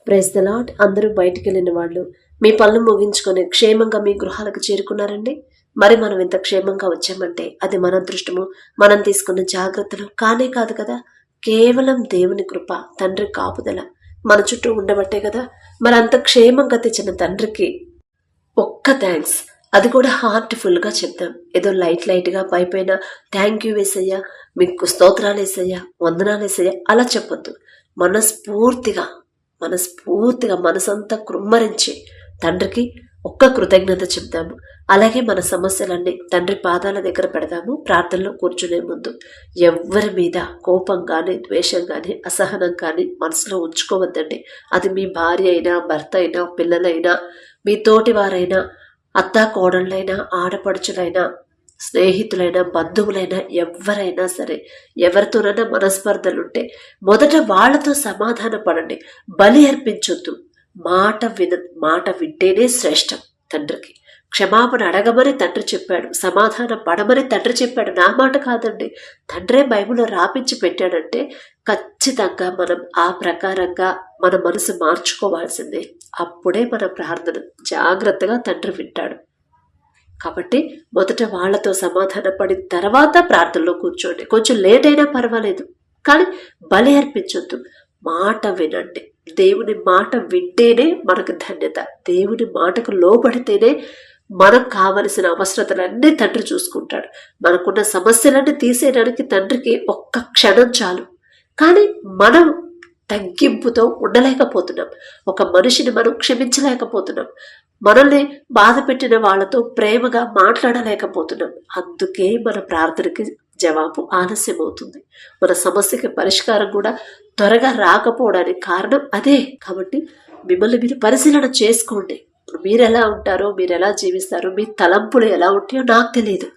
Praise the lord. అందరూ బయటికి వెళ్ళిన వాళ్ళు మీ పనులు ముగించుకొని క్షేమంగా మీ గృహాలకు చేరుకున్నారండి. మరి మనం ఇంత క్షేమంగా వచ్చామంటే అది మన అదృష్టము, మనం తీసుకున్న జాగ్రత్తలు కానే కాదు కదా. కేవలం దేవుని కృప, తండ్రి కాపుదల మన చుట్టూ ఉండబట్టే కదా. మరి అంత క్షేమంగా తెచ్చిన తండ్రికి ఒక్క థ్యాంక్స్, అది కూడా హార్ట్ఫుల్గా చెప్తాం. ఏదో లైట్గా పైపైన థ్యాంక్ యూ వేసయ్యా, మీకు స్తోత్రాలు వేసయ్యా, వందనాలు వేసయ్యా అలా చెప్పొద్దు. మనస్ఫూర్తిగా మనసంతా కృమ్మరించి తండ్రికి ఒక్క కృతజ్ఞత చెప్దాము. అలాగే మన సమస్యలన్నీ తండ్రి పాదాల దగ్గర పెడదాము. ప్రార్థనలో కూర్చునే ముందు ఎవరి మీద కోపం కానీ, ద్వేషం కానీ, అసహనం కానీ మనసులో ఉంచుకోవద్దండి. అది మీ భార్య అయినా, భర్త అయినా, పిల్లలైనా, మీ తోటి వారైనా, అత్తా కోడళ్ళైనా, ఆడపడుచులైనా, స్నేహితులైనా, బంధువులైనా, ఎవరైనా సరే ఎవరితోనైనా మనస్పర్ధలుంటే మొదట వాళ్ళతో సమాధాన పడండి. బలి అర్పించొద్దు. మాట వింటేనే శ్రేష్టం. తండ్రికి క్షమాపణ అడగమని తండ్రి చెప్పాడు, సమాధాన పడమని తండ్రి చెప్పాడు. నా మాట కాదండి, తండ్రే బైబిల్లో రాపించి పెట్టాడంటే ఖచ్చితంగా మనం ఆ ప్రకారంగా మన మనసు మార్చుకోవాల్సిందే. అప్పుడే మన ప్రార్థన జాగ్రత్తగా తండ్రి వింటాడు. కాబట్టి మొదట వాళ్లతో సమాధాన పడిన తర్వాత ప్రార్థనలో కూర్చోండి. కొంచెం లేట్ అయినా పర్వాలేదు, కానీ బలి అర్పించొద్దు. మాట వినండి. దేవుని మాట వింటేనే మనకు ధన్యత. దేవుని మాటకు లోబడితేనే మనకు కావలసిన అవసరతలన్నీ తండ్రి చూసుకుంటాడు. మనకున్న సమస్యలన్నీ తీసేయడానికి తండ్రికి ఒక్క క్షణం చాలు. కానీ మనం తగ్గింపుతో ఉండలేకపోతున్నాం. ఒక మనిషిని మనం క్షమించలేకపోతున్నాం. మనల్ని బాధ పెట్టిన వాళ్ళతో ప్రేమగా మాట్లాడలేకపోతున్నాం. అందుకే మన ప్రార్థనకి జవాబు ఆలస్యం అవుతుంది. మన సమస్యకి పరిష్కారం కూడా త్వరగా రాకపోవడానికి కారణం అదే. కాబట్టి మిమ్మల్ని మీరు పరిశీలన చేసుకోండి. మీరు ఎలా ఉంటారో, మీరు ఎలా జీవిస్తారో, మీ తలంపులు ఎలా ఉంటాయో నాకు తెలియదు,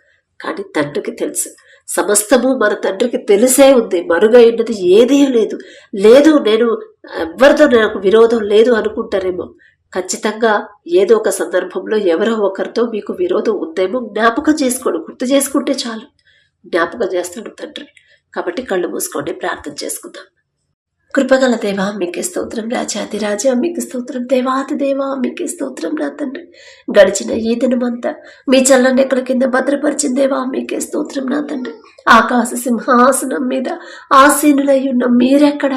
కానీ తండ్రికి తెలుసు. సమస్తము మన తండ్రికి తెలిసే ఉంది. మరుగైనది ఏదీ లేదు. నేను ఎవరితో నాకు విరోధం లేదు అనుకుంటారేమో. ఖచ్చితంగా ఏదో ఒక సందర్భంలో ఎవరో ఒకరితో మీకు విరోధం ఉందేమో జ్ఞాపకం చేసుకోండి. గుర్తు చేసుకుంటే చాలు, జ్ఞాపకం చేస్తాడు తండ్రి. కాబట్టి కళ్ళు మూసుకోండి, ప్రార్థన చేసుకుందాం. కృపగల దేవా మీకే స్తోత్రం, రాజాది రాజా మీకే స్తోత్రం, దేవాది దేవా మీకే స్తోత్రం. నా తండ్రి, గడిచిన ఈ దినమంతా మీ చల్లని ఎక్కల కింద భద్రపరిచిన దేవా మీకే స్తోత్రం. నా తండ్రి, ఆకాశ సింహాసనం మీద ఆసీనులై ఉన్న మీరెక్కడ,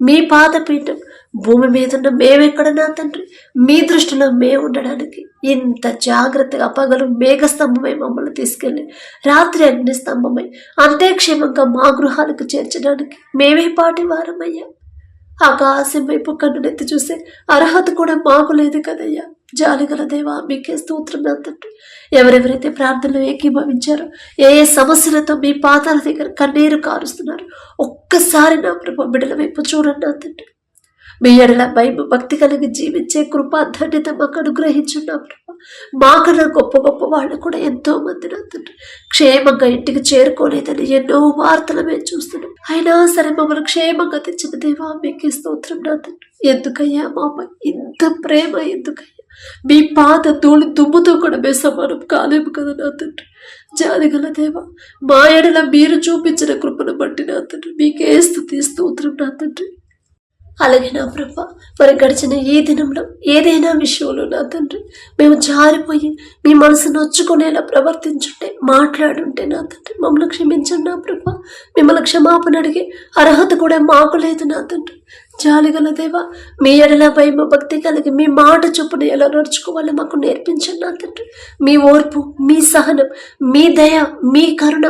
మీ పాదపీఠం భూమి మీద ఉన్న మేమెక్కడ నా తండ్రి. మీ దృష్టిలో మేము ఉండడానికి ఇంత జాగ్రత్తగా పగలు మేఘస్తంభమై మమ్మల్ని తీసుకెళ్ళి రాత్రి అగ్నిస్తంభమై అంతే క్షేమంగా మా గృహాలకు చేర్చడానికి మేమే పాటి వారమయ్యా. ఆకాశం వైపు కన్నునెత్తి చూసే అర్హత కూడా మాకు లేదు కదయ్యా. జాలిగల దేవా మీకే స్తోత్రం. నా తండ్రి, ఎవరెవరైతే ప్రార్థనలో ఏకీభవించారో, ఏ సమస్యలతో మీ పాదాల దగ్గర కన్నీరు కారుస్తున్నారు, ఒక్కసారి నా ప్రభు బిడ్డల వైపు చూడండి. నా తండ్రి, మీ ఎడల భయం భక్తి కలిగి జీవించే కృపా ధన్యత మాకు అనుగ్రహించున్నా ప్రభా. మాకన్నా గొప్ప గొప్ప వాళ్ళు కూడా ఎంతో మంది నా తండ్రి క్షేమంగా ఇంటికి చేరుకోలేదని ఎన్నో వార్తలు మేము చూస్తున్నాం. అయినా సరే మమ్మల్ని క్షేమంగా తెచ్చిన దేవా మీకే స్తోత్రం. నా తండ్రి, ఎందుకయ్యా మాపై ఇంత ప్రేమ, ఎందుకయ్యా మీ పాద ధూళి దుమ్ముతో కూడా మేము సమానం కాలేము కదా నా తండ్రి. జాలిగల దేవా, మా ఎడల మీరు చూపించిన కృపను బట్టి నా తండ్రి మీకే స్తుతి స్తోత్రం. నా తండ్రి, అలాగే నా ప్రభా, మరి గడిచిన ఈ దినంలో ఏదైనా విషయంలో నా తండ్రి మేము జారిపోయి మీ మనసు నొచ్చుకునేలా ప్రవర్తించుంటే, మాట్లాడుంటే నా తండ్రి మమ్మల్ని క్షమించండి. నా ప్రభా, మిమ్మల్ని క్షమాపణ అడిగే అర్హత కూడా మాకు లేదు నా తండ్రి. జాలిగల దేవా, మీ ఎడల భయం భక్తి కలిగి మీ మాట చొప్పున ఎలా నడుచుకోవాలో మాకు నేర్పించండి నా తండ్రి. మీ ఓర్పు, మీ సహనం, మీ దయ, మీ కరుణ,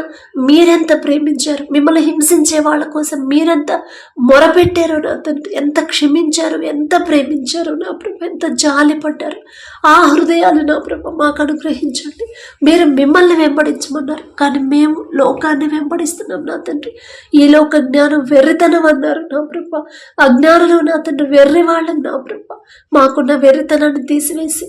మీరెంత ప్రేమించారు, మిమ్మల్ని హింసించే వాళ్ళ కోసం మీరెంత మొరపెట్టారో నా తండ్రి, ఎంత క్షమించారు, ఎంత ప్రేమించారు నా ప్రభు, ఎంత జాలి పడ్డారు. ఆ హృదయాలు నా ప్రభు మాకు అనుగ్రహించండి. మీరు మిమ్మల్ని వెంబడించమన్నారు, కానీ మేము లోకాన్ని వెంబడిస్తున్నాం నా తండ్రి. ఈ లోక జ్ఞానం వెర్రితనం అన్నారు నా ప్రభు. అజ్ఞానంలో నా తండ్రి వెర్రి వాళ్ళని నా ప్రభు, మాకున్న వెర్రితనాన్ని తీసివేసి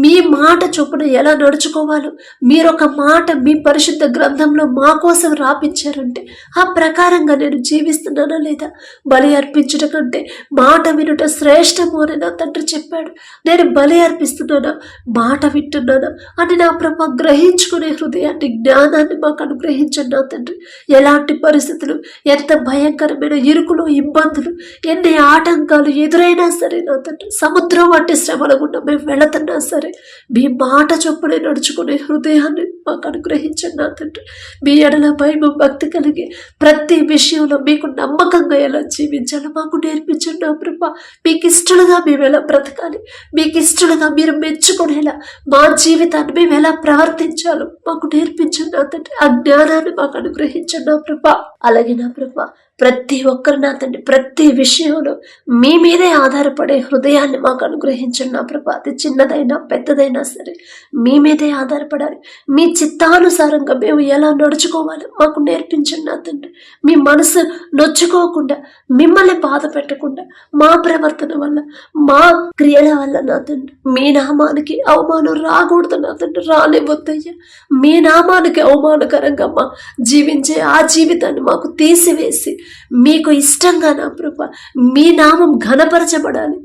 మీ మాట చొప్పున ఎలా నడుచుకోవాలో మీరొక మాట మీ పరిశుద్ధ గ్రంథంలో మా కోసం రాపించారంటే ఆ ప్రకారంగా నేను జీవిస్తున్నానా లేదా? బలి అర్పించుట కంటే మాట వినుట శ్రేష్టము అని నా తండ్రి చెప్పాడు. నేను బలి అర్పిస్తున్నానా, మాట వింటున్నానా అని నా ప్రభు గ్రహించుకునే హృదయాన్ని, జ్ఞానాన్ని మాకు అనుగ్రహించండి నా తండ్రి. ఎలాంటి పరిస్థితులు, ఎంత భయంకరమైన ఇరుకులు, ఇబ్బందులు, ఎన్ని ఎన్ని ఆటంకాలు ఎదురైనా సరే నా తండ్రి, సముద్రం వంటి శ్రమల గుండా మేము వెళుతున్నా సరే మీ మాట చొప్పునే నడుచుకునే హృదయాన్ని మాకు అనుగ్రహించండి నా తండ్రి. మీ ఎడల భయం భక్తి కలిగి ప్రతి విషయంలో మీకు నమ్మకంగా ఎలా జీవించాలో మాకు నేర్పించండి నా ప్రభా. మీకు ఇష్టలుగా మేము ఎలా బ్రతకాలి, మీకు ఇష్టలుగా మీరు మెచ్చుకునేలా మా జీవితాన్ని మేము ఎలా ప్రవర్తించాలో మాకు నేర్పించండి నా తండ్రి. ఆ జ్ఞానాన్ని మాకు అనుగ్రహించండి నా ప్రభా. అలాగే నా ప్రభా, ప్రతి ఒక్కరు నా తండ్రి ప్రతి విషయంలో మీ మీదే ఆధారపడే హృదయాన్ని మాకు అనుగ్రహించండి నా ప్రభా. అది చిన్నదైనా పెద్దదైనా సరే మీ మీదే ఆధారపడాలి. మీ చిత్తానుసారంగా మేము ఎలా నడుచుకోవాలి మాకు నేర్పించండి నా తండ్రి. మీ మనసు నొచ్చుకోకుండా, మిమ్మల్ని బాధ పెట్టకుండా, మా ప్రవర్తన వల్ల మా క్రియల వల్ల నా తండ్రి మీ నామానికి అవమానం రాకూడదు నా తండ్రి, రానివ్వద్దయ్యా. మీ నామానికి అవమానకరంగా మా జీవించే ఆ జీవితాన్ని మాకు తీసివేసి మీకు ఇష్టంగా నా ప్రభా మీ నామం ఘనపరచబడాలి,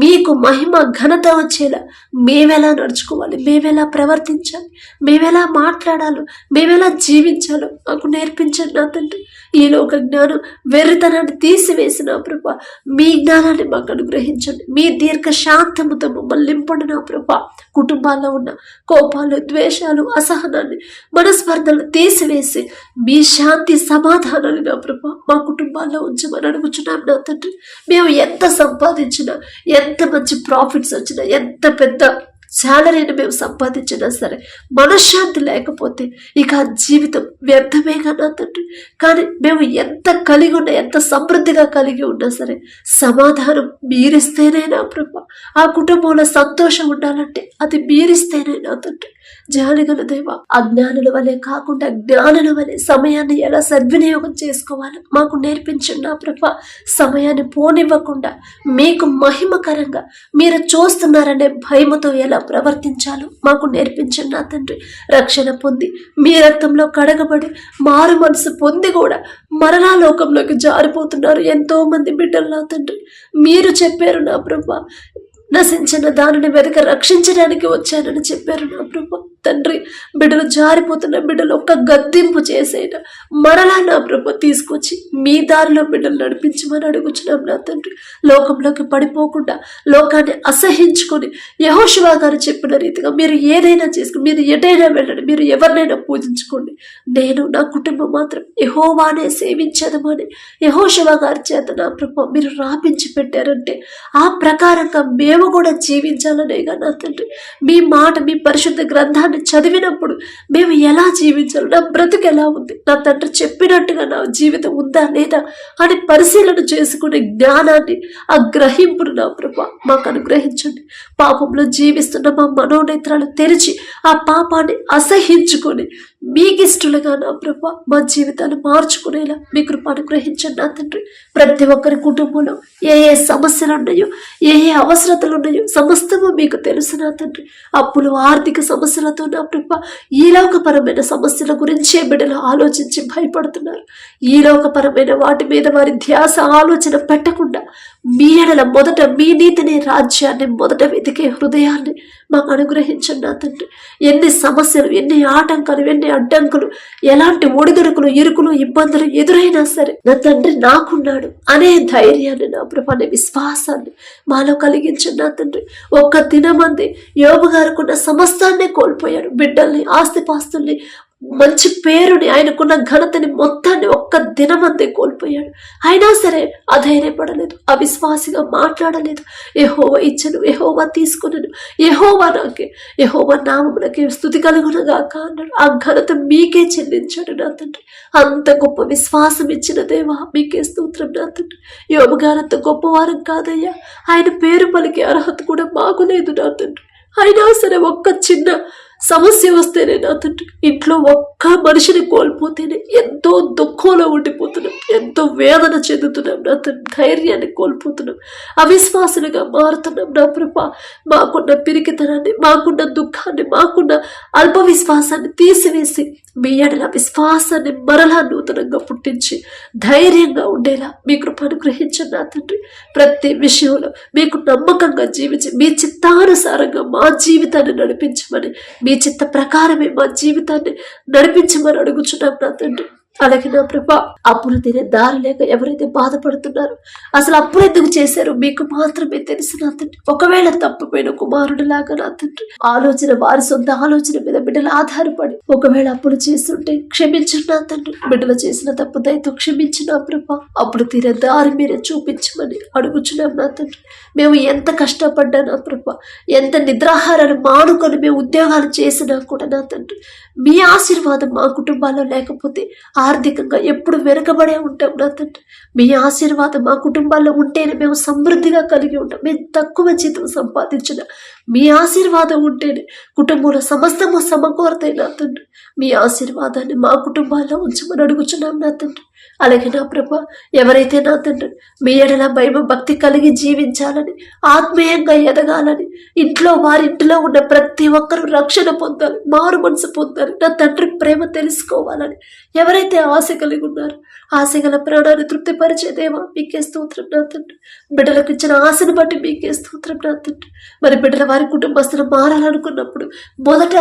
మీకు మహిమ ఘనత వచ్చేలా మేమెలా నడుచుకోవాలి, మేమెలా ప్రవర్తించాలి, మేమెలా మాట్లాడాలో, మేమెలా జీవించాలో మాకు నేర్పించండి నా తండ్రి. ఈ లోక జ్ఞానం వెర్రితనాన్ని తీసివేసి నా ప్రభా మీ జ్ఞానాన్ని మాకు అనుగ్రహించండి. మీ దీర్ఘ శాంతముతో మమ్మల్ని నింపండి నా ప్రభా. కుటుంబాల్లో ఉన్న కోపాలు, ద్వేషాలు, అసహనాన్ని, మనస్పర్ధలు తీసివేసి మీ శాంతి సమాధానాన్ని నా ప్రభా మా కుటుంబాల్లో ఉంచమని అడుగుచున్నాం నా తండ్రి. మేము ఎంత సంపాదించినా, ఎంత మంచి ప్రాఫిట్స్ వచ్చినా, ఎంత పెద్ద శాలరీని మేము సంపాదించినా సరే మనశ్శాంతి లేకపోతే ఇక ఆ జీవితం వ్యర్థమేగా నా తండ్రి. కానీ మేము ఎంత కలిగి ఉన్నా, ఎంత సమృద్ధిగా కలిగి ఉన్నా సరే సమాధానం మీరిస్తేనే నా ప్రభా. ఆ కుటుంబంలో సంతోషం ఉండాలంటే అది మీరిస్తేనే నా తండ్రి. జాలిగల దేవ, అజ్ఞానుల వలె కాకుండా జ్ఞానుల వలె సమయాన్ని ఎలా సద్వినియోగం చేసుకోవాలో మాకు నేర్పించండి నా ప్రభా. సమయాన్ని పోనివ్వకుండా మీకు మహిమకరంగా మీరు చూస్తున్నారనే భయముతో ఎలా ప్రవర్తించాలో మాకు నేర్పించండి నా తండ్రి. రక్షణ పొంది మీ రక్తంలో కడగబడి మారు మనసు పొంది కూడా మరలా లోకంలోకి జారిపోతున్నారు ఎంతో మంది బిడ్డలు నా తండ్రి. మీరు చెప్పారు నా ప్రభా, నశించిన దానిని వెతక రక్షించడానికి వచ్చానని చెప్పారు నా ప్రభా. తండ్రి, బిడ్డలు జారిపోతున్న బిడ్డలు ఒక్క గద్దింపు చేసేట మరలా నా ప్రభు తీసుకొచ్చి మీ దారిలో బిడ్డలు నడిపించమని అడుగుచున్నాం నా తండ్రి. లోకంలోకి పడిపోకుండా, లోకాన్ని అసహించుకొని యెహోషువ గారు చెప్పిన రీతిగా మీరు ఏదైనా చేసుకుని, మీరు ఎటైనా వెళ్ళండి, మీరు ఎవరినైనా పూజించుకోండి, నేను నా కుటుంబం మాత్రం యెహోవానే సేవించదమని యెహోషువ గారి చేత నా ప్రభు మీరు రాపించి పెట్టారంటే ఆ ప్రకారంగా మేము కూడా జీవించాలనేగా నా తండ్రి. మీ మాట, మీ పరిశుద్ధ గ్రంథాన్ని చదివినప్పుడు మేము ఎలా జీవించాలి, నా బ్రతుకు ఎలా ఉంది, నా తండ్రి చెప్పినట్టుగా నా జీవితం ఉందా లేదా అని పరిశీలన చేసుకునే జ్ఞానాన్ని, ఆ గ్రహింపును నా ప్రభా మాకు అనుగ్రహించండి. పాపంలో జీవిస్తున్న మా మనోనేత్రాలు తెరిచి ఆ పాపాన్ని అసహించుకొని మీకిష్టలుగా నా ప్రభా మా జీవితాన్ని మార్చుకునేలా మీ కృప అనుగ్రహించండి నా తండ్రి. ప్రతి ఒక్కరి కుటుంబంలో ఏ ఏ సమస్యలు ఉన్నాయో, ఏ ఏ అవసరతలు ఉన్నాయో సమస్తము మీకు తెలుసు నా తండ్రి. అప్పులు, ఆర్థిక సమస్యలతో నా ప్రభా ఈ లోకపరమైన సమస్యల గురించే బిడ్డలు ఆలోచించి భయపడుతున్నారు. ఈ లోకపరమైన వాటి మీద వారి ధ్యాస, ఆలోచన పెట్టకుండా మీ ఎడల మొదట మీ నీతిని, రాజ్యాన్ని మొదట వెతికే హృదయాన్ని మాకు అనుగ్రహించండి నా తండ్రి. ఎన్ని సమస్యలు, ఎన్ని ఆటంకాలు, ఎన్ని అడ్డంకులు, ఎలాంటి ఒడిదుడుకులు, ఇరుకులు, ఇబ్బందులు ఎదురైనా సరే నా తండ్రి నాకున్నాడు అనే ధైర్యాన్ని, నా ప్రభా విశ్వాసాన్ని మాలో కలిగించండి నా తండ్రి. ఒక్క దినమంది యోబు గారుకున్న సమస్తాన్ని కోల్పోయాడు. బిడ్డల్ని, ఆస్తిపాస్తుల్ని, మంచి పేరుని, ఆయనకున్న ఘనతని మొత్తాన్ని ఒక్క దినమందే కోల్పోయాడు. అయినా సరే అధైర్యపడలేదు, అవిశ్వాసిగా మాట్లాడలేదు. యెహోవా ఇచ్చను, యెహోవా తీసుకున్నాను, యెహోవా నాకే, యెహోవా నామమునకే స్తుతి కలుగునుగాక అన్నాడు. ఆ ఘనత మీకే చెల్లించాడు నా తండ్రి. అంత గొప్ప విశ్వాసం ఇచ్చిన దేవా మీకే స్తోత్రం నా తండ్రి. యోబు గారు అంత గొప్పవారం కాదయ్యా, ఆయన పేరు పలికే అర్హత కూడా మాకు లేదు నా తండ్రి. అయినా సరే ఒక్క చిన్న సమస్య వస్తేనే నా తండ్రి, ఇంట్లో ఒక్క మనిషిని కోల్పోతేనే ఎంతో దుఃఖంలో ఉండిపోతున్నాం, ఎంతో వేదన చెందుతున్నాం నా తండ్రి. ధైర్యాన్ని కోల్పోతున్నాం, అవిశ్వాసులుగా మారుతున్నాం నా ప్రభా. మాకున్న పిరికితనాన్ని, మాకున్న దుఃఖాన్ని, మాకున్న అల్ప విశ్వాసాన్ని తీసివేసి మీ ఎడల విశ్వాసాన్ని మరలా నూతనంగా పుట్టించి ధైర్యంగా ఉండేలా మీ కృప అనుగ్రహించండి నా తండ్రి. ప్రతి విషయంలో మీకు నమ్మకంగా జీవించి మీ చిత్తానుసారంగా మా జీవితాన్ని నడిపించమని, మీ చిత్త ప్రకారమే మా జీవితాన్ని నడిపించమని అడుగుచున్నాం నా తండ్రి. అలాగే నా ప్రభా, అప్పులు తినే దారి లేక ఎవరైతే బాధపడుతున్నారో, అసలు అప్పులు ఎందుకు చేశారో మీకు మాత్రమే తెలుసు నా తండ్రి. ఒకవేళ తప్పిపోయిన కుమారుడు లాగా నా తండ్రి, ఆలోచన వారి సొంత ఆలోచన మీద బిడ్డలు ఆధారపడి ఒకవేళ అప్పులు చేస్తుంటే క్షమించండి నా తండ్రి. బిడ్డలు చేసిన తప్పు దయతో క్షమించిన ప్రభా, అప్పులు తీరే దారి మీరే చూపించమని అడుగుచున్నాం నా తండ్రి. మేము ఎంత కష్టపడ్డా నా ప్రభా, ఎంత నిద్రాహారాలు మానుకొని మేము ఉద్యోగాలు చేసినా కూడా నా తండ్రి, మీ ఆశీర్వాదం మా కుటుంబాల్లో లేకపోతే ఆర్థికంగా ఎప్పుడు వెనుకబడే ఉంటాం నా తండ్రి. మీ ఆశీర్వాదం మా కుటుంబాల్లో ఉంటేనే మేము సమృద్ధిగా కలిగి ఉంటాం. మేము తక్కువ జీతం సంపాదించిన మీ ఆశీర్వాదం ఉంటేనే కుటుంబంలో సమస్తము సమకూరతాయి నా తండ్రి. మీ ఆశీర్వాదాన్ని మా కుటుంబాల్లో ఉంచమని అడుగుచున్నాం నా తండ్రి. అలాగే నా ప్రభా, ఎవరైతే నా తండ్రి మీ ఎడల భయం భక్తి కలిగి జీవించాలని, ఆత్మీయంగా ఎదగాలని, వారింట్లో ఉన్న ప్రతి ఒక్కరూ రక్షణ పొందాలి, మారు మనసు పొందాలి, నా తండ్రి ప్రేమ తెలుసుకోవాలని ఎవరైతే ఆశ కలిగి ఉన్నారో, ఆశ గల ప్రాణాన్ని తృప్తిపరిచే దేవా మీకే స్తోత్రం నా తండ్రి. బిడ్డలకు ఇచ్చిన ఆశను బట్టి మీకే స్తోత్రం నా తండ్రి. మరి బిడ్డల వారి కుటుంబస్తులు మారాలనుకున్నప్పుడు మొదట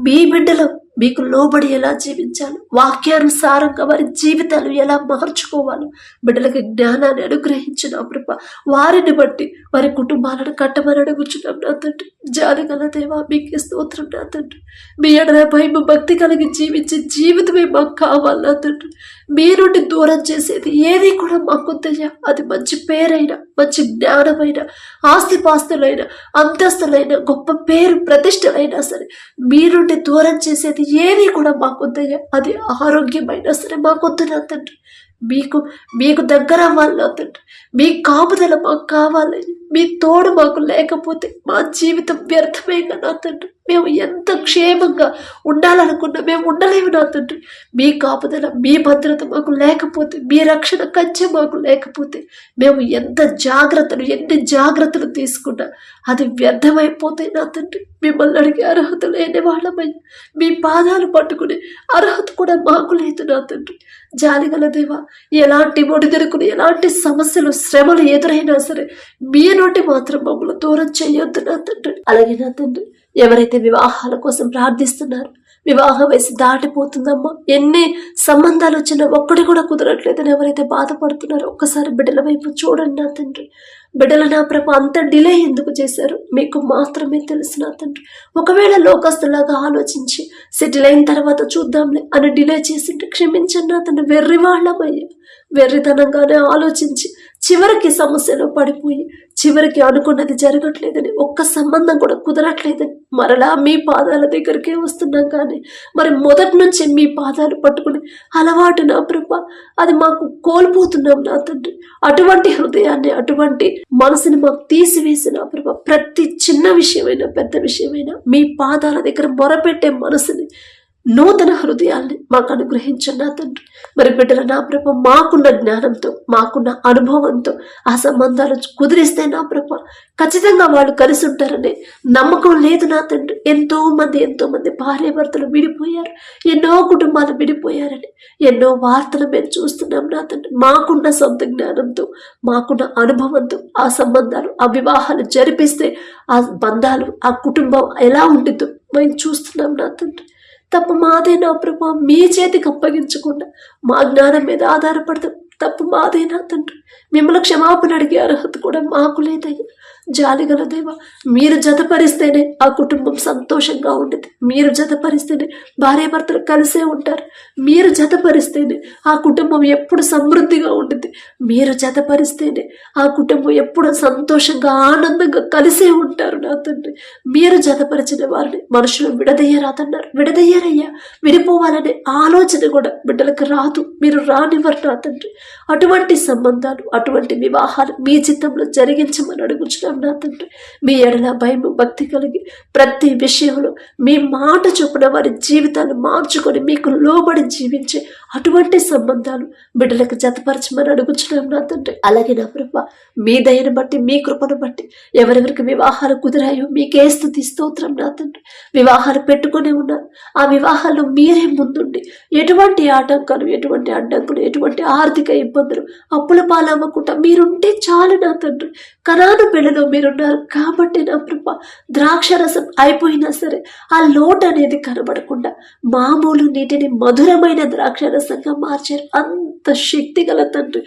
మీ బిడ్డలు మీకు లోబడి ఎలా జీవించాలి, వాక్యానుసారంగా వారి జీవితాలు ఎలా మార్చుకోవాలి, బిడ్డలకి జ్ఞానాన్ని అనుగ్రహించిన ప్రభా, వారిని బట్టి వారి కుటుంబాలను కట్టమని అడుగుచున్నాం నా తండ్రి. జాలిగల దేవా మీకే స్తోత్రం నా తండ్రి. మీ ఎడల భయం భక్తి కలిగి జీవించే జీవితమే మాకు కావాలి నా తండ్రి. మీ నుండి దూరం చేసేది ఏది కూడా మాకొద్దయ్యా. అది మంచి పేరైనా, మంచి జ్ఞానమైన, ఆస్తిపాస్తులైన, అంతస్తులైన, గొప్ప పేరు ప్రతిష్టలైనా సరే మీ నుండి దూరం చేసేది ఏది కూడా మాకొద్దయ్యా. అది ఆరోగ్యమైనా సరే మాకొద్దు నా తండ్రి. మీకు దగ్గర అవ్వాలి నా తండ్రి. మీ కాపుదల మాకు కావాలి. మీ తోడు మాకు లేకపోతే మా జీవితం వ్యర్థమే నా తండ్రి. మేము ఎంత క్షేమంగా ఉండాలనుకున్నా మేము ఉండలేము నా తండ్రి. మీ కాపుదల, మీ భద్రత మాకు లేకపోతే, మీ రక్షణ కంచె మాకు లేకపోతే మేము ఎన్ని జాగ్రత్తలు తీసుకున్నా అది వ్యర్థమైపోతాయి నా తండ్రి. మిమ్మల్ని అడిగే అర్హత లేని వాళ్ళమై మీ పాదాలు పట్టుకునే అర్హత కూడా మాకు లేదు నా తండ్రి. జాలిగల దేవా, ఎలాంటి ఒడిదుడుకులు, ఎలాంటి సమస్యలు, శ్రమలు ఎదురైనా సరే మీ నుండి మాత్రం మమ్మల్ని దూరం చేయొద్దు నా తండ్రి. అలాగే నా తండ్రి, ఎవరైతే వివాహాల కోసం ప్రార్థిస్తున్నారు, వివాహ వయసు దాటిపోతుందమ్మా, ఎన్ని సంబంధాలు వచ్చినా ఒక్కటి కూడా కుదరట్లేదని ఎవరైతే బాధపడుతున్నారో ఒక్కసారి బిడ్డల వైపు చూడండి నా తండ్రి. బిడ్డలు నా ప్రభ అంత డిలే ఎందుకు చేశారు మీకు మాత్రమే తెలుసు నా తండ్రి. ఒకవేళ లోకస్తులాగా ఆలోచించి సెటిల్ అయిన తర్వాత చూద్దాంలే అని డిలే చేసింటే క్షమించండి నా తండ్రి. వెర్రివాళ్ళమయ్యా, వెర్రితనంగానే ఆలోచించి చివరికి సమస్యలో పడిపోయి చివరికి అనుకున్నది జరగట్లేదని, ఒక్క సంబంధం కూడా కుదరట్లేదని మరలా మీ పాదాల దగ్గరికే వస్తున్నాం. కానీ మరి మొదటి నుంచి మీ పాదాలు పట్టుకుని అలవాటు నా ప్రభ అది మాకు కోల్పోతున్నాం నా తండ్రి. అటువంటి హృదయాన్ని, అటువంటి మనసుని మాకు తీసివేసిన ప్రభ, ప్రతి చిన్న విషయమైనా పెద్ద విషయమైనా మీ పాదాల దగ్గర మొరపెట్టే మనసుని, నూతన హృదయాల్ని మాకు అనుగ్రహించండి నా తండ్రి. మరి బిడ్డల నా ప్రభ మాకున్న జ్ఞానంతో, మాకున్న అనుభవంతో ఆ సంబంధాలు కుదిరిస్తే నా ప్రభ ఖచ్చితంగా వాళ్ళు కలిసి ఉంటారనే నమ్మకం లేదు నా తండ్రి. ఎంతో మంది భార్యాభర్తలు విడిపోయారు, ఎన్నో కుటుంబాలు విడిపోయారని ఎన్నో వార్తలు మేము చూస్తున్నాం నా తండ్రి. మాకున్న సొంత జ్ఞానంతో, మాకున్న అనుభవంతో ఆ సంబంధాలు, ఆ వివాహాలు జరిపిస్తే ఆ బంధాలు, ఆ కుటుంబం ఎలా ఉంటుందో మేము చూస్తున్నాం నా తండ్రి. తప్పు మాదే నా ప్రభా, మీ చేతికి అప్పగించకుండా మా జ్ఞానం మీద ఆధారపడతాం. తప్పు మాదే నా తండ్రి. మిమ్మల్ని క్షమాపణ అడిగే అర్హత కూడా మాకు లేదయ్యా. జాలిగల దేవా, మీరు జతపరిస్తేనే ఆ కుటుంబం సంతోషంగా ఉండేది. మీరు జతపరిస్తేనే భార్యాభర్తలు కలిసే ఉంటారు. మీరు జతపరిస్తేనే ఆ కుటుంబం ఎప్పుడు సమృద్ధిగా ఉంటుంది. మీరు జతపరిస్తేనే ఆ కుటుంబం ఎప్పుడు సంతోషంగా, ఆనందంగా కలిసే ఉంటారు నా తండ్రి. మీరు జతపరిచిన వారిని మనుషులు విడదయ్యరాదన్నారు, విడదయ్యారయ్యా. విడిపోవాలనే ఆలోచన కూడా బిడ్డలకు రాదు, మీరు రానివ్వరు నా తండ్రి. అటువంటి సంబంధాలు, అటువంటి వివాహాలు మీ చిత్తంలో జరిగించమని అడుగుచున్నాం నా తండ్రి. మీ ఎడల భయం భక్తి కలిగి ప్రతి విషయంలో మీ మాట చొప్పున వారి జీవితాన్ని మార్చుకొని మీకు లోబడి జీవించే అటువంటి సంబంధాలు బిడ్డలకు జతపరచమని అడుగుచున్నాం నా తండ్రి. అలాగే నా ప్రభ మీ దయను బట్టి, మీ కృపను బట్టి ఎవరెవరికి వివాహాలు కుదిరాయో మీకే స్తుతి స్తోత్రం నా తండ్రి. వివాహాలు పెట్టుకుని ఉన్నారు, ఆ వివాహాల్లో మీరే ముందుండి ఎటువంటి ఆటంకాలు, ఎటువంటి అడ్డంకులు, ఎటువంటి ఆర్థిక ఇబ్బందులు, అప్పుల పాలవ్వకుండా మీరుంటే చాలు నా తండ్రి. కనాను పెళ్లిలో మీరున్నారు కాబట్టి నా ప్రభ ద్రాక్ష రసం అయిపోయినా సరే ఆ లోటు అనేది కనబడకుండా మామూలు నీటిని మధురమైన ద్రాక్ష రసంగా మార్చారు. అంత శక్తి గల తండ్రి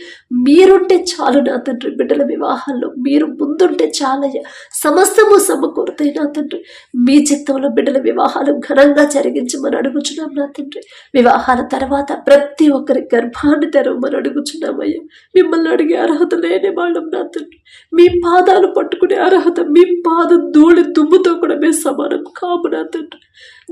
మీరుంటే చాలు నా తండ్రి. బిడ్డల వివాహాల్లో మీరు ముందుంటే చాలయ్య, సమస్తము సమకూరుతాయి నా తండ్రి. మీ చిత్తంలో బిడ్డల వివాహాలు ఘనంగా జరిగించమని అడుగుచున్నాం నా తండ్రి. వివాహాల తర్వాత ప్రతి ఒక్కరి గర్భాన్ని తెరవమని అడుగుచున్నామయ్యా. మిమ్మల్ని అడిగే అర్హత లేని వాళ్ళం నా తండ్రి. మీ పాదాలు పట్టుకునే అర్హత, మీ పాదం ధూళి దుమ్ముతో కూడా మేము సమానం కాము నా తండ్రి.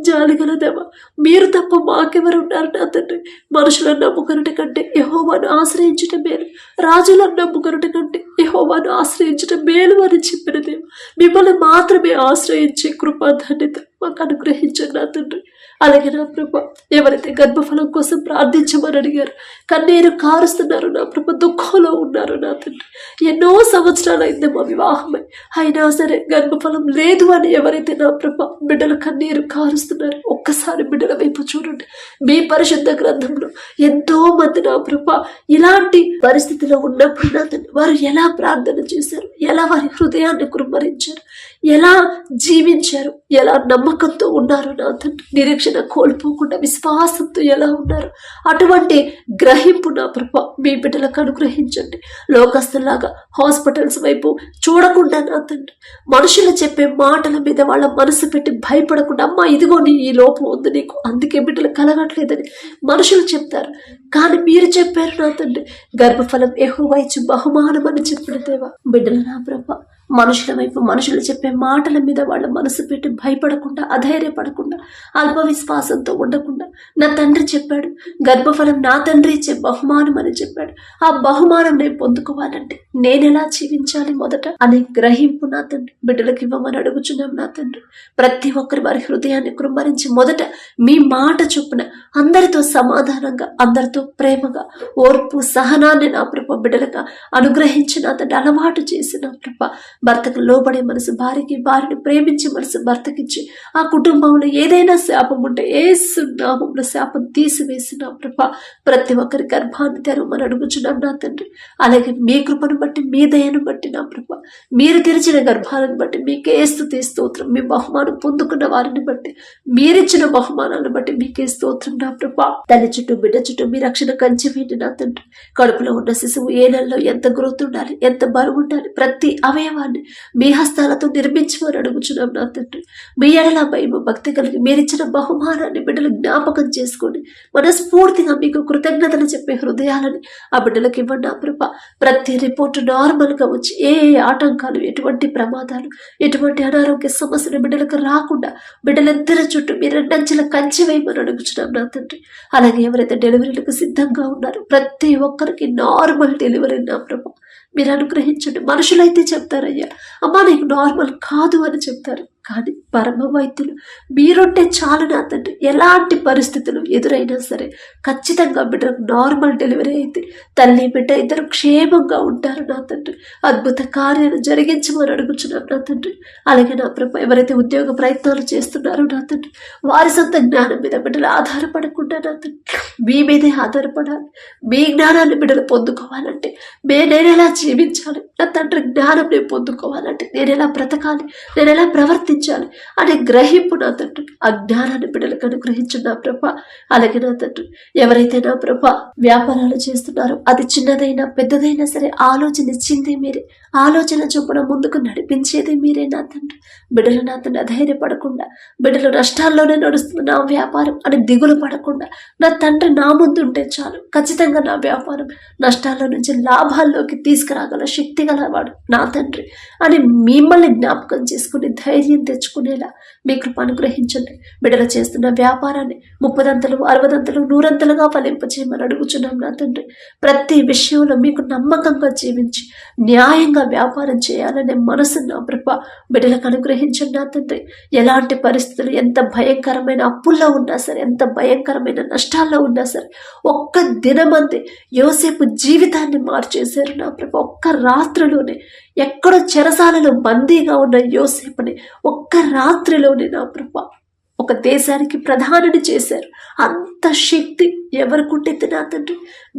జాలిగల దేవా, మీరు తప్ప మాకెవరు ఉన్నారు నా తండ్రి. మనుషులను నమ్ముకున్నటి కంటే యెహోవాను ఆశ్రయించటం మేలు, రాజులను నమ్ముకున్నటి కంటే యెహోవాను ఆశ్రయించటం మేలు అని చెప్పిన దేవ, మిమ్మల్ని మాత్రమే ఆశ్రయించే కృపా ధన్యత మాకు అనుగ్రహించండి నా తండ్రి. అలాగే నా ప్రభ, ఎవరైతే గర్భఫలం కోసం ప్రార్థించమని అడిగారు, కన్నీరు కారుస్తున్నారు నా ప్రభ, దుఃఖంలో ఉన్నారు నా తండ్రి. ఎన్నో సంవత్సరాలు అయింది మా వివాహమై, అయినా సరే గర్భఫలం లేదు అని ఎవరైతే నా ప్రభ బిడ్డలు కన్నీరు కారుస్తున్నారు, ఒక్కసారి బిడ్డల వైపు చూడండి. మీ పరిశుద్ధ గ్రంథంలో ఎంతో మంది నా ప్రభ ఇలాంటి పరిస్థితిలో ఉన్నప్పుడు నా తండ్రి వారు ఎలా ప్రార్థన చేశారు, ఎలా వారి హృదయాన్ని కుమ్మరించారు, ఎలా జీవించారు, ఎలా నమ్మకంతో ఉన్నారు నా తండ్రి. నిరీక్షణ కోల్పోకుండా విశ్వాసంతో ఎలా ఉన్నారు, అటువంటి గ్రహింపు నా ప్రభ మీ బిడ్డలకు అనుగ్రహించండి. లోకస్తులాగా హాస్పిటల్స్ వైపు చూడకుండా నా తండ్రి, మనుషులు చెప్పే మాటల మీద వాళ్ళ మనసు పెట్టి భయపడకుండా, అమ్మా ఇదిగో నీ ఈ లోపం ఉంది నీకు, అందుకే బిడ్డలు కలగట్లేదని మనుషులు చెప్తారు. కానీ మీరు చెప్పారు నా తండ్రి, గర్భఫలం యెహోవా ఇచ్చు బహుమానం అని చెప్పిన దేవా. బిడ్డలు నా ప్రభ మనుషుల వైపు మనుషులు చెప్పే మాటల మీద వాళ్ళ మనసు పెట్టి భయపడకుండా, అధైర్యపడకుండా, అల్ప విశ్వాసంతో ఉండకుండా, నా తండ్రి చెప్పాడు గర్భఫలం నా తండ్రి ఇచ్చే బహుమానం అని చెప్పాడు, ఆ బహుమానం నేను పొందుకోవాలంటే నేనెలా జీవించాలి మొదట అనే గ్రహింపు నా తండ్రి బిడ్డలకు ఇవ్వమని అడుగుచున్నాం నా తండ్రి. ప్రతి ఒక్కరు వారి హృదయాన్ని కృమ్మరించి మొదట మీ మాట చొప్పున అందరితో సమాధానంగా, అందరితో ప్రేమగా, ఓర్పు సహనాన్ని నా ప్రభ బిడ్డలుగా అనుగ్రహించి నా తండ్రి అలవాటు చేసి నా ప్రభ భర్తకు లోబడే మనసు భార్యకి, భార్యని ప్రేమించే మనసు భర్తకిచ్చి, ఆ కుటుంబంలో ఏదైనా శాపం ఉంటే యేసు నామములో శాపం తీసివేసిన ప్రభ ప్రతి ఒక్కరి గర్భాన్ని తెరవమని అడుగుచున్నాం నా తండ్రి. అలాగే మీ కృపను బట్టి, మీ దయను బట్టి నా ప్రభ మీరు తెరిచిన గర్భాలను బట్టి మీకే స్తుతి స్తోత్రం. మీ బహుమానం పొందుకున్న వారిని బట్టి, మీరిచ్చిన బహుమానాలను బట్టి మీకే స్తోత్రం నా ప్రభ. తల్లి చుట్టూ బిడ్డ చుట్టూ మీ రక్షణ కంచి వేయండి నా తండ్రి. కడుపులో ఉన్న శిశువు ఏ నెలలో ఎంత గ్రోత్ ఉండాలి, ఎంత బరువు ఉండాలి, ప్రతి అవయవాన్ని మీ హస్తాలతో నిర్మించమని అడుగుచున్నాం నా తండ్రి. మీ ఎడల భయము భక్తి కలిగి మీరిచ్చిన బహుమానాన్ని బిడ్డలు జ్ఞాపకం చేసుకొని మనస్ఫూర్తిగా మీకు కృతజ్ఞతలు చెప్పే హృదయాలని ఆ బిడ్డలకు ఇవ్వండి నా ప్రభ. ప్రతి రిపోర్టు నార్మల్గా వచ్చి ఏ ఆటంకాలు, ఎటువంటి ప్రమాదాలు, ఎటువంటి అనారోగ్య సమస్యలు బిడ్డలకు రాకుండా బిడ్డలిద్దరి చుట్టూ మీరు రెండంచెల కంచి వేయమని అడుగుచున్నాం నా తండ్రి. అలాగే ఎవరైతే డెలివరీలకు సిద్ధంగా ఉన్నారో ప్రతి ఒక్కరికి నార్మల్ డెలివరీ నా ప్రభ మీరు అనుగ్రహించండి. మనుషులైతే చెప్తారయ్యా, అమ్మా నీకు నార్మల్ కాదు అని చెప్తారు, కానీ పరమ వైద్యులు మీరుంటే చాలు నా తండ్రి. ఎలాంటి పరిస్థితులు ఎదురైనా సరే ఖచ్చితంగా బిడ్డకు నార్మల్ డెలివరీ అయితే తల్లి బిడ్డ ఇద్దరు క్షేమంగా ఉంటారు నా తండ్రి. అద్భుత కార్యాలు జరిగించమని అడుగుచున్నాం నా తండ్రి. అలాగే నా ప్రభ ఎవరైతే ఉద్యోగ ప్రయత్నాలు చేస్తున్నారో నా తండ్రి, వారి సొంత జ్ఞానం మీద బిడ్డలు ఆధారపడకుండా నా తండ్రి మీ మీదే ఆధారపడాలి. మీ జ్ఞానాన్ని బిడ్డలు పొందుకోవాలంటే నేను ఎలా జీవించాలి, నా తండ్రి జ్ఞానం నేను పొందుకోవాలంటే నేను ఎలా బ్రతకాలి, నేను ఎలా ప్రవర్తించాలి అనే గ్రహింపు నా తండ్రి, ఆ జ్ఞానాన్ని బిడ్డలకు అనుగ్రహించండి నా ప్రభ. అలాగే నా తండ్రి ఎవరైతే నా ప్రభ వ్యాపారాలు చేస్తున్నారో అది చిన్నదైనా పెద్దదైనా సరే ఆలోచన ఇచ్చింది మీరే, ఆలోచన చొప్పున ముందుకు నడిపించేది మీరే నా తండ్రి. బిడ్డలు నా తండ్రి అధైర్యపడకుండా, బిడ్డలు నష్టాల్లోనే నడుస్తుంది నా వ్యాపారం అని దిగులు పడకుండా, నా తండ్రి నా ముందు ఉంటే చాలు ఖచ్చితంగా నా వ్యాపారం నష్టాల్లో నుంచి లాభాల్లోకి తీసుకురాగల శక్తి గలవాడు నా తండ్రి అని మిమ్మల్ని జ్ఞాపకం చేసుకుని ధైర్యం తెచ్చుకునేలా మీ కృప అనుగ్రహించండి. బిడ్డలు చేస్తున్న వ్యాపారాన్ని 30 60 100 ఫలింపచేయమని అడుగుచున్నాం నా తండ్రి. ప్రతి విషయంలో మీకు నమ్మకంగా జీవించి న్యాయంగా వ్యాపారం చేయాలనే మనసు నా ప్రభ బిడ్డలకు అనుగ్రహించండి నా తండ్రి. ఎలాంటి పరిస్థితులు, ఎంత భయంకరమైన అప్పుల్లో ఉన్నా సరే, ఎంత భయంకరమైన నష్టాల్లో ఉన్నా సరే, ఒక్క దినమంది యోసేపు జీవితాన్ని మార్చేశారు నా ప్రభ. ఒక్క రాత్రిలోనే ఎక్కడో చెరసాలలో బందీగా ఉన్న యోసేపుని ఒక్క రాత్రిలోనే నా ప్రభ ఒక దేశానికి ప్రధానిని చేశారు. అంత శక్తి ఎవరికుంటుంది నా తండ్రి?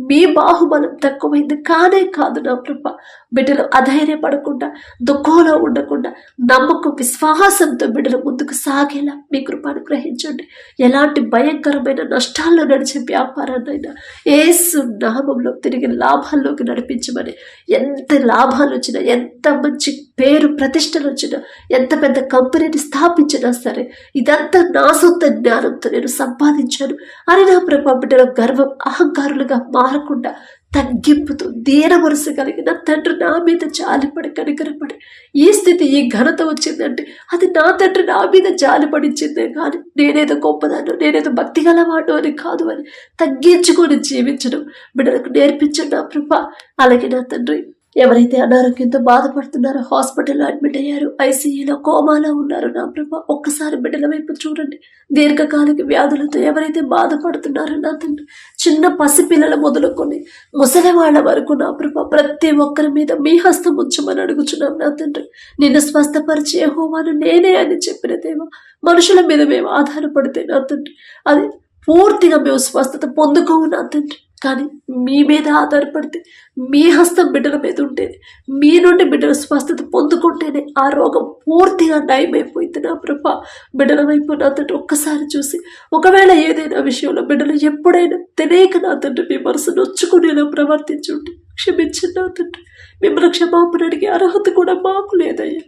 మీ బాహుబలం తక్కువైంది కానే కాదు నా ప్రభ. బిడ్డలు అధైర్యపడకుండా, దుఃఖంలో ఉండకుండా, నమ్మకం విశ్వాసంతో బిడ్డలు ముందుకు సాగేలా మీ కృప అనుగ్రహించండి. ఎలాంటి భయంకరమైన నష్టాల్లో నడిచే వ్యాపారాన్నైనా యేసు నామంలో తిరిగి లాభాల్లోకి నడిపించమని, ఎంత లాభాలు వచ్చినా, ఎంత మంచి పేరు ప్రతిష్టలు వచ్చినా, ఎంత పెద్ద కంపెనీని స్థాపించినా సరే, ఇదంతా నా సొంత జ్ఞానంతో నేను సంపాదించాను అని నా ప్రభా బిడ్డల గర్వం అహంకారులుగా మారకుండా తగ్గింపుతో దీన మనసు కలిగిన తండ్రి నా మీద జాలిపడి కనికరపడి ఈ స్థితి, ఈ ఘనత వచ్చిందంటే అది నా తండ్రి నా మీద జాలిపడించిందే కానీ నేనేదో గొప్పదాను, నేనేదో భక్తి గలవాడు అని కాదు అని తగ్గించుకొని జీవించడం బిడ్డలకు నేర్పించండి నా ప్రభా. అలాగే నా తండ్రి, ఎవరైతే అనారోగ్యంతో బాధపడుతున్నారో, హాస్పిటల్లో అడ్మిట్ అయ్యారు, ఐసీయూలో కోమాలో ఉన్నారు నా ప్రభా, ఒక్కసారి బిడ్డల వైపు చూడండి. దీర్ఘకాలిక వ్యాధులతో ఎవరైతే బాధపడుతున్నారో నా తండ్రి, చిన్న పసిపిల్లల మొదలుకొని ముసలి వాళ్ళ వరకు నా ప్రభా, ప్రతి ఒక్కరి మీద మీ హస్తం ఉంచమని అడుగుచున్నాం నా తండ్రి. నిన్ను స్వస్థపరిచే యెహోవాను నేనే అని చెప్పిన దేవా, మనుషుల మీద మేము ఆధారపడితే నా తండ్రి అది పూర్తిగా మేము స్వస్థత పొందుకోవు నా తండ్రి. కానీ మీ మీద ఆధారపడితే, మీ హస్తం బిడ్డల మీద ఉంటేనే, మీ నుండి బిడ్డల స్వస్థత పొందుకుంటేనే ఆ రోగం పూర్తిగా నయమైపోయింది నా ప్రభా. బిడ్డల వైపు నా తండ్రి ఒక్కసారి చూసి, ఒకవేళ ఏదైనా విషయంలో బిడ్డలు ఎప్పుడైనా తెలియక నా తండ్రి మీ మనసు నొచ్చుకునేలా ప్రవర్తించుంటే క్షమించండి నా తండ్రి. మిమ్మల్ని క్షమాపణ అడిగే అర్హత కూడా మాకు లేదయ్యా.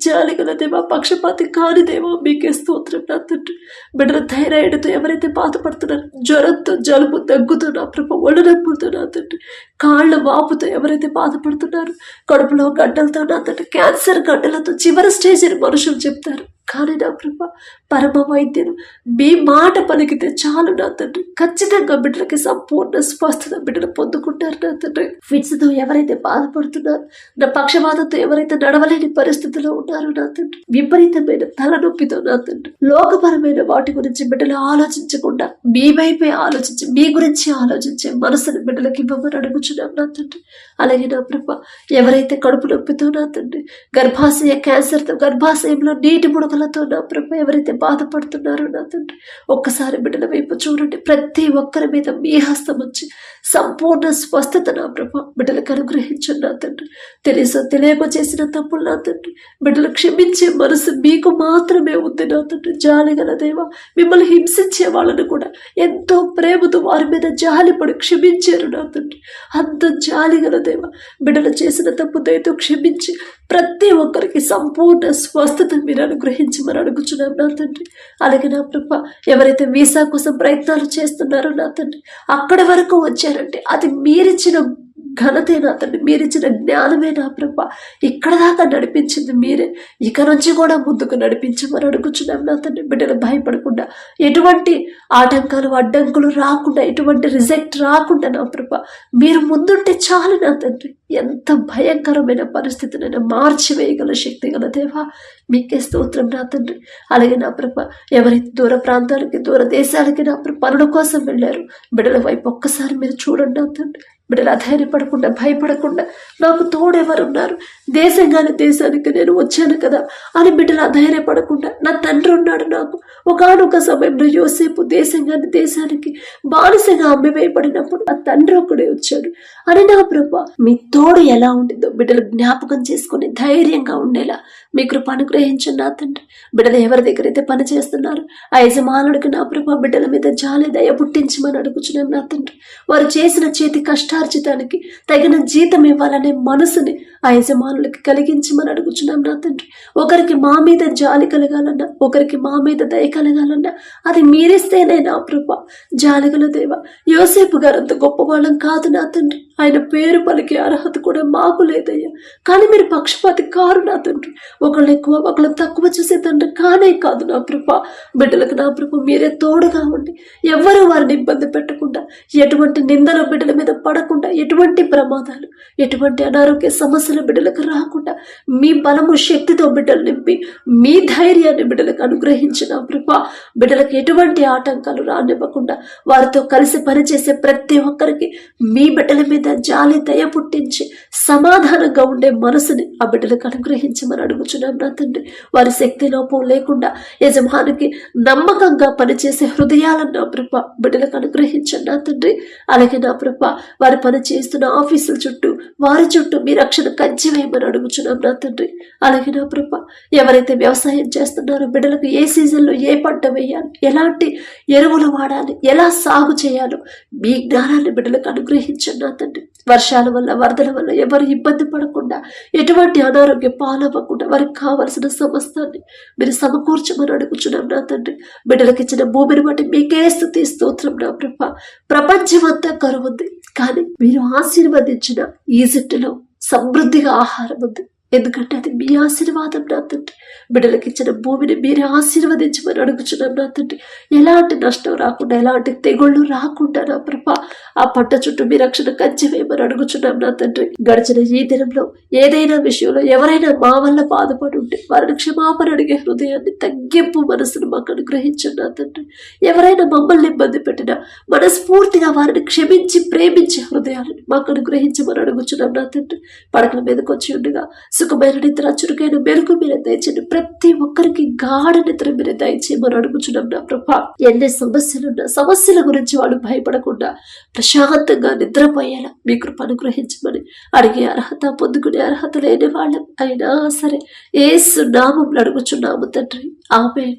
జాలిగల దేవా, పక్షపాతి కాని దేవా, మీకే స్తోత్రం నా తండ్రి. బిడ్డల థైరాయిడ్తో ఎవరైతే బాధపడుతున్నారు, జ్వరంతో, జలుబు, దగ్గుతో నా ప్రభ, ఒళ్ళు నొప్పులతో నా తండ్రి, కాళ్ళ వాపుతో ఎవరైతే బాధపడుతున్నారు, కడుపులో గడ్డలతో నా తండ్రి, క్యాన్సర్ గడ్డలతో చివరి స్టేజ్ని మనుషులు చెప్తారు. కానీ నా ప్రభ, పరమ వైద్యులు మీ మాట పలికితే చాలు నా తండ్రి, ఖచ్చితంగా బిడ్డలకి సంపూర్ణ స్వస్థత బిడ్డలు పొందుకుంటారు నా తండ్రి. ఫిట్స్తో ఎవరైతే బాధపడుతున్నారు, నా పక్షవాతంతో ఎవరైతే నడవలేని పరిస్థితిలో ఉన్నారో నా తండ్రి, విపరీతమైన తలనొప్పితో నా తండ్రి, లోకపరమైన వాటి గురించి బిడ్డలు ఆలోచించకుండా మీ వైపే ఆలోచించి, మీ గురించి ఆలోచించే మనసును బిడ్డలకి ఇవ్వమని అడుగుచున్నాం నా తండ్రి. అలాగే నా ప్రభ, ఎవరైతే కడుపు నొప్పితో నా తండ్రి, గర్భాశయ క్యాన్సర్తో, గర్భాశయంలో నీటి ముడకలతో నా ప్రభ ఎవరైతే బాధపడుతున్నారో నా తండ్రి, ఒక్కసారి బిడ్డల వైపు చూడండి. ప్రతి ఒక్కరి మీద మీ హస్తం వచ్చి సంపూర్ణ స్వస్థత నా ప్రభ బిడ్డలకు అనుగ్రహించండి నా తండ్రి. తెలుసో తెలియక చేసిన తప్పులు నా తండ్రి, బిడ్డలు క్షమించే మనసు మీకు మాత్రమే ఉంది నా తండ్రి. జాలిగల దేవా, మిమ్మల్ని హింసించే వాళ్ళను కూడా ఎంతో ప్రేమతో వారి మీద జాలిపడి క్షమించారు నా తండ్రి. అంత జాలిగల దేవా, బిడ్డలు చేసిన తప్పు దయతో క్షమించి ప్రతి ఒక్కరికి సంపూర్ణ స్వస్థత మీరు అనుగ్రహించమని అడుగుచున్నాం నా తండ్రి. అలాగే నా ప్రభ, ఎవరైతే వీసా కోసం ప్రయత్నాలు చేస్తున్నారో నా తండ్రి, అక్కడి వరకు వచ్చారంటే అది మీరిచ్చిన ఘనతే నా తండ్రి, మీరిచ్చిన జ్ఞానమే నా ప్రభ. ఇక్కడ దాకా నడిపించింది మీరే, ఇక నుంచి కూడా ముందుకు నడిపించమని అడుగుచున్నాం నా తండ్రి. బిడ్డలు భయపడకుండా, ఎటువంటి ఆటంకాలు అడ్డంకులు రాకుండా, ఎటువంటి రిజెక్ట్ రాకుండా నా ప్రభ మీరు ముందుంటే చాలు నా తండ్రి. ఎంత భయంకరమైన పరిస్థితినైనా మార్చివేయగల శక్తి గల దేవా, మీకే స్తోత్రం నా తండ్రి. అలాగే నా ప్రభ, ఎవరైతే దూర ప్రాంతాలకి, దూర దేశాలకి నా ప్రభ పనుల కోసం వెళ్ళారు, బిడ్డల వైపు ఒక్కసారి మీరు చూడండి నా తండ్రి. బిడ్డలు అధైర్యపడకుండా, భయపడకుండా, నాకు తోడెవరున్నారు, దేశంగానే దేశానికి నేను వచ్చాను కదా అని బిడ్డలు అధైర్యపడకుండా, నా తండ్రి ఉన్నాడు నాకు. ఒకానొక సమయంలో యోసేపు దేశంగానే దేశానికి బానిసగా అమ్మివేయబడినప్పుడు ఆ తండ్రి ఒక్కడే వచ్చాడు అని నా ప్రభ మీ తోడు ఎలా ఉండిందో బిడ్డలు జ్ఞాపకం చేసుకుని ధైర్యంగా ఉండేలా మీ కృప అనుగ్రహించండి నా తండ్రి. బిడ్డలు ఎవరి దగ్గర అయితే పని చేస్తున్నారు, ఆ యజమానుడికి నా ప్రభ బిడ్డల మీద జాలి దయ పుట్టించమని అడుగుచున్నాం నా తండ్రి. వారు చేసిన చేతి కష్టార్జితానికి తగిన జీతం ఇవ్వాలనే మనసుని ఆ యజమానులకి కలిగించమని అడుగుచున్నాం నా తండ్రి. ఒకరికి మా మీద జాలి కలగాలన్నా, ఒకరికి మా మీద దయ కలగాలన్నా అది మీరిస్తేనే నా ప్రభ. జాలిగల దేవ, యోసేపు గారు అంత గొప్పవాళ్ళం కాదు నా తండ్రి, ఆయన పేరు పలికే అర్హత కూడా మాకు లేదయ్యా. కానీ మీరు పక్షపాతి కారు నా తండ్రి, ఒకళ్ళు ఎక్కువ ఒకళ్ళు తక్కువ చూసే తండ్రి కానే కాదు నా ప్రభ. బిడ్డలకు నా ప్రభ మీరే తోడుగా ఉండి, ఎవరు వారిని ఇబ్బంది పెట్టకుండా, ఎటువంటి నిందల బిడ్డల మీద పడకుండా, ఎటువంటి ప్రమాదాలు, ఎటువంటి అనారోగ్య సమస్యలు బిడ్డలకు రాకుండా, మీ బలము శక్తితో బిడ్డలు నింపి, మీ ధైర్యాన్ని బిడ్డలకు అనుగ్రహించిన ప్రభ. బిడ్డలకు ఎటువంటి ఆటంకాలు రానివ్వకుండా, వారితో కలిసి పనిచేసే ప్రతి ఒక్కరికి మీ బిడ్డల మీద మీద జాలి దయ పుట్టించి సమాధానంగా ఉండే మనసుని ఆ బిడ్డలకు అనుగ్రహించమని అడుగుచున్నాం నా తండ్రి. వారి శక్తి లోపం లేకుండా యజమానికి నమ్మకంగా పనిచేసే హృదయాలను నా ప్రభ బిడ్డలకు అనుగ్రహించండి నా తండ్రి. అలాగే నా ప్రభ వారి పని చేస్తున్న ఆఫీసుల చుట్టూ వారి చుట్టూ మీ రక్షణ కంచె వేయమని అడుగుచున్నాం నా తండ్రి. అలాగే నా ప్రభ ఎవరైతే వ్యవసాయం చేస్తున్నారో బిడ్డలకు ఏ సీజన్లో ఏ పంట వేయాలి, ఎలాంటి ఎరువులు వాడాలి, ఎలా సాగు చేయాలో మీ జ్ఞానాన్ని బిడ్డలకు అనుగ్రహించండి నా తండ్రి. వర్షాల వల్ల వరదల వల్ల ఎవరు ఇబ్బంది పడకుండా ఎటువంటి అనారోగ్య పాలవ్వకుండా వారికి కావలసిన సమస్తాన్ని మీరు సమకూర్చమని అడుగుచున్నాం నా తండ్రి. బిడ్డలకు ఇచ్చిన భూమిని బట్టి మీకే స్తుతి స్తోత్రం నా ప్రభ. ప్రపంచమంతా కరువు ఉంది, కానీ మీరు ఆశీర్వదించిన ఈజిప్టులో సమృద్ధిగా ఆహారం ఉంది. ఎందుకంటే అది మీ ఆశీర్వాదం నా తండ్రి. బిడ్డలకు ఇచ్చిన భూమిని మీరే ఆశీర్వదించమని అడుగుచున్నాం నా తండ్రి. ఎలాంటి నష్టం రాకుండా, ఎలాంటి తెగుళ్ళు రాకుండా నా ప్రభ ఆ పంట చుట్టూ మీ రక్షణ కంచె వేయమని అడుగుచున్నాం నా తండ్రి. గడిచిన ఈ దినంలో ఏదైనా విషయంలో ఎవరైనా మా వల్ల బాధపడి ఉంటే వారిని క్షమాపణ అడిగే హృదయాన్ని, తగ్గింపు మనసును మాకు అనుగ్రహించండి నా తండ్రి. ఎవరైనా మమ్మల్ని ఇబ్బంది పెట్టినా మనస్ఫూర్తిగా వారిని క్షమించి ప్రేమించే హృదయాలను మాకు అనుగ్రహించమని అడుగుచున్నాం నా తండ్రి. పడకల మీదకి వచ్చి ఉండగా సుఖమైన నిద్ర, చురుకైన మెలకు మీరు దయచేయండి. ప్రతి ఒక్కరికి గాఢ నిద్ర మీరు దయచేయమని అడుగుచున్నాం నా ప్రభా. ఎన్ని సమస్యలున్నా సమస్యల గురించి వాళ్ళు భయపడకుండా ప్రశాంతంగా నిద్రపోయేలా మీ కృప అనుగ్రహించమని అడిగే అర్హత, పొందుకునే అర్హత లేని వాళ్ళం అయినా సరే యేసు నామములో అడుగుచున్నాము తండ్రి. ఆమేన్.